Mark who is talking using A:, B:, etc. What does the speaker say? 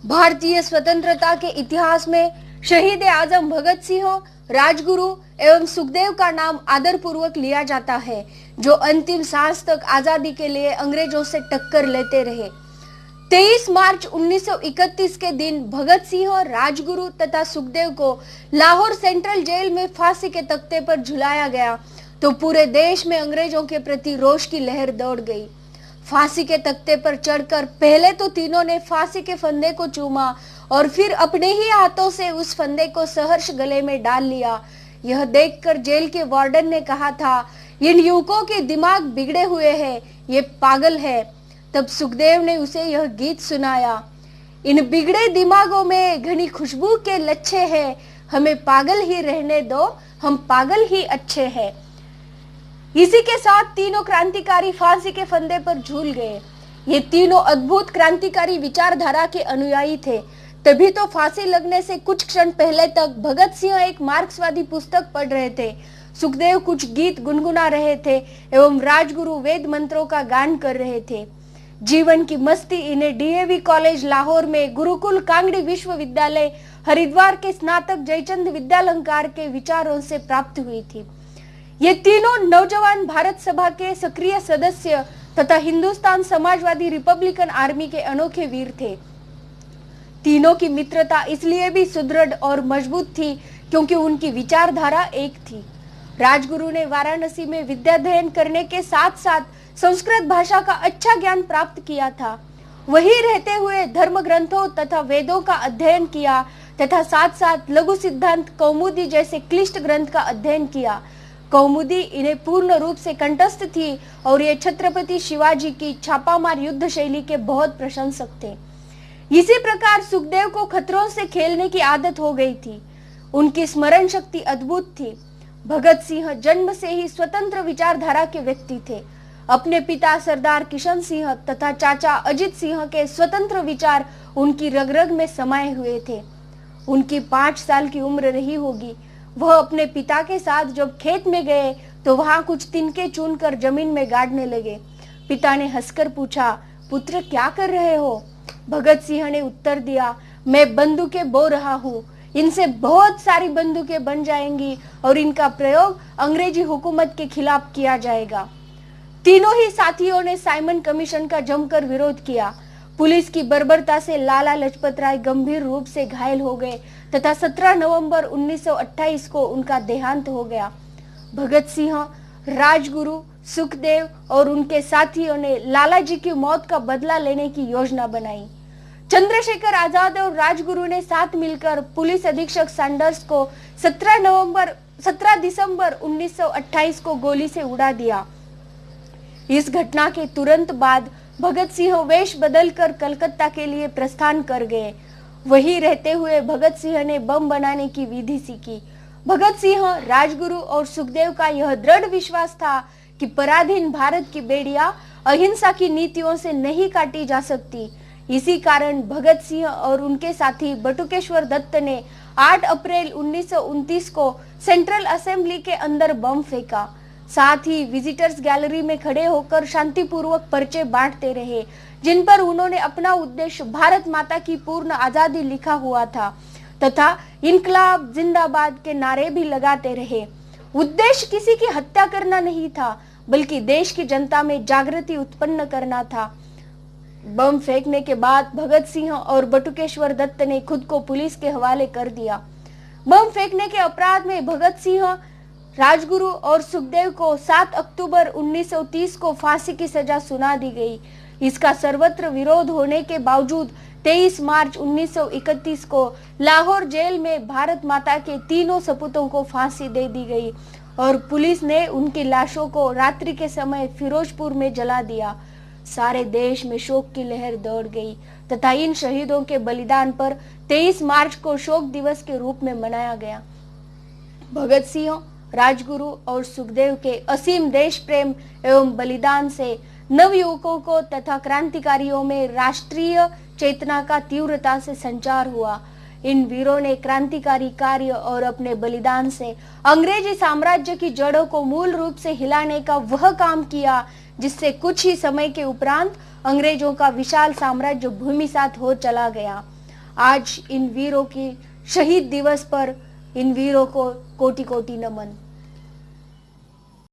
A: भारतीय स्वतंत्रता के इतिहास में शहीद आजम भगत सिंह, राजगुरु एवं सुखदेव का नाम आदर पूर्वक लिया जाता है, जो अंतिम सांस तक आजादी के लिए अंग्रेजों से टक्कर लेते रहे। 23 मार्च 1931 के दिन भगत सिंह, राजगुरु तथा सुखदेव को लाहौर सेंट्रल जेल में फांसी के तख्ते पर झुलाया गया तो पूरे देश में अंग्रेजों के प्रति रोष की लहर दौड़ गई। फांसी के तख्ते पर चढ़कर पहले तो तीनों ने फांसी के फंदे को चूमा और फिर अपने ही हाथों से उस फंदे को सहर्ष गले में डाल लिया। यह देखकर जेल के वार्डन ने कहा था, इन युवकों के दिमाग बिगड़े हुए हैं, ये पागल है। तब सुखदेव ने उसे यह गीत सुनाया, इन बिगड़े दिमागों में घनी खुशबू के लच्छे हैं, हमें पागल ही रहने दो, हम पागल ही अच्छे हैं। इसी के साथ तीनों क्रांतिकारी फांसी के फंदे पर झूल गए। ये तीनों अद्भुत क्रांतिकारी विचारधारा के अनुयायी थे। तभी तो फांसी लगने से कुछ क्षण पहले तक भगत सिंह एक मार्क्सवादी पुस्तक पढ़ रहे थे, सुखदेव कुछ गीत गुनगुना रहे थे एवं राजगुरु वेद मंत्रों का गान कर रहे थे। जीवन की मस्ती इन्हें डीएवी कॉलेज लाहौर में, गुरुकुल कांगड़ी विश्वविद्यालय हरिद्वार के स्नातक जयचंद विद्यालंकार के विचारों से प्राप्त हुई थी। ये तीनों नौजवान भारत सभा के सक्रिय सदस्य तथा हिंदुस्तान समाजवादी रिपब्लिकन आर्मी के अनोखे वीर थे। तीनों की मित्रता इसलिए भी सुदृढ़ और मजबूत थी क्योंकि उनकी विचारधारा एक थी। राजगुरु ने वाराणसी में विद्याध्ययन करने के साथ साथ संस्कृत भाषा का अच्छा ज्ञान प्राप्त किया था। वहीं रहते हुए धर्म ग्रंथों तथा वेदों का अध्ययन किया तथा साथ साथ लघु सिद्धांत कौमुदी जैसे क्लिष्ट ग्रंथ का अध्ययन किया। कौमुदी इन्हें पूर्ण रूप से कंठस्थ थी और ये छत्रपति शिवाजी की छापामार युद्ध शैली के बहुत प्रशंसक थे। इसी प्रकार सुखदेव को खतरों से खेलने की आदत हो गई थी। उनकी स्मरण शक्ति अद्भुत थी। भगत सिंह जन्म से ही स्वतंत्र विचारधारा के व्यक्ति थे। अपने पिता सरदार किशन सिंह तथा चाचा अजित सिंह के स्वतंत्र विचार उनकी रग रग में समाये हुए थे। उनकी 5 साल की उम्र रही होगी। वह अपने पिता के साथ जब खेत में गए तो वहां कुछ तिनके चुनकर जमीन में गाड़ने लगे। पिता ने हंसकर पूछा, पुत्र क्या कर रहे हो? भगत सिंह ने उत्तर दिया, मैं बंदूकें बो रहा हूँ। इनसे बहुत सारी बंदूकें बन जाएंगी और इनका प्रयोग अंग्रेजी हुकूमत के खिलाफ किया जाएगा। तीनों ही साथियों ने साइमन कमीशन का जमकर विरोध किया। पुलिस की बर्बरता से लाला लाजपत राय गंभीर रूप से घायल हो गए तथा 17 नवंबर 1928 को उनका देहांत हो गया। भगत सिंह, राजगुरु, सुखदेव और उनके साथियों ने लाला जी की मौत का बदला लेने की योजना बनाई। चंद्रशेखर आजाद और राजगुरु ने साथ मिलकर पुलिस अधीक्षक सैंडर्स को 17 दिसंबर 1928 को गोली से उड़ा दिया। इस घटना के तुरंत बाद भगत सिंह वेश बदलकर कलकत्ता के लिए प्रस्थान कर गए। वहीं रहते हुए भगत सिंह ने बम बनाने की विधि सीखी। भगत सिंह, राजगुरु और सुखदेव का यह दृढ़ विश्वास था कि पराधीन भारत की बेड़ियां अहिंसा की नीतियों से नहीं काटी जा सकती। इसी कारण भगत सिंह और उनके साथी बटुकेश्वर दत्त ने 8 अप्रैल 1929 को सेंट्रल असेंबली के अंदर बम फेंका। साथ ही विजिटर्स गैलरी में खड़े होकर शांतिपूर्वक पर्चे बांटते रहे, जिन पर उन्होंने अपना उद्देश्य भारत माता की पूर्ण आजादी लिखा हुआ था तथा इनकलाब जिंदाबाद के नारे भी लगाते रहे। उद्देश्य किसी की हत्या करना नहीं था, बल्कि देश की जनता में जागृति उत्पन्न करना था। बम फेंकने के बाद भगत सिंह और बटुकेश्वर दत्त ने खुद को पुलिस के हवाले कर दिया। बम फेंकने के अपराध में भगत सिंह, राजगुरु और सुखदेव को 7 अक्टूबर 1930 को फांसी की सजा सुना दी गई। इसका सर्वत्र विरोध होने के बावजूद 23 मार्च 1931 को लाहौर जेल में भारत माता के तीनों सपूतों को फांसी दे दी गई और पुलिस ने उनकी लाशों को रात्रि के समय फिरोजपुर में जला दिया। सारे देश में शोक की लहर दौड़ गई तथा इन शहीदों के बलिदान पर 23 मार्च को शोक दिवस के रूप में मनाया गया। भगत सिंह, राजगुरु और सुखदेव के असीम देश प्रेम एवं बलिदान से नवयुवकों को तथा क्रांतिकारियों में राष्ट्रीय चेतना का तीव्रता से संचार हुआ। इन वीरों ने क्रांतिकारी कार्य और अपने बलिदान से अंग्रेजी साम्राज्य की जड़ों को मूल रूप से हिलाने का वह काम किया जिससे कुछ ही समय के उपरांत अंग्रेजों का विशाल साम्राज्य भूमिसात हो चला गया। आज इन वीरों की शहीद दिवस पर इन वीरों को कोटि कोटि नमन।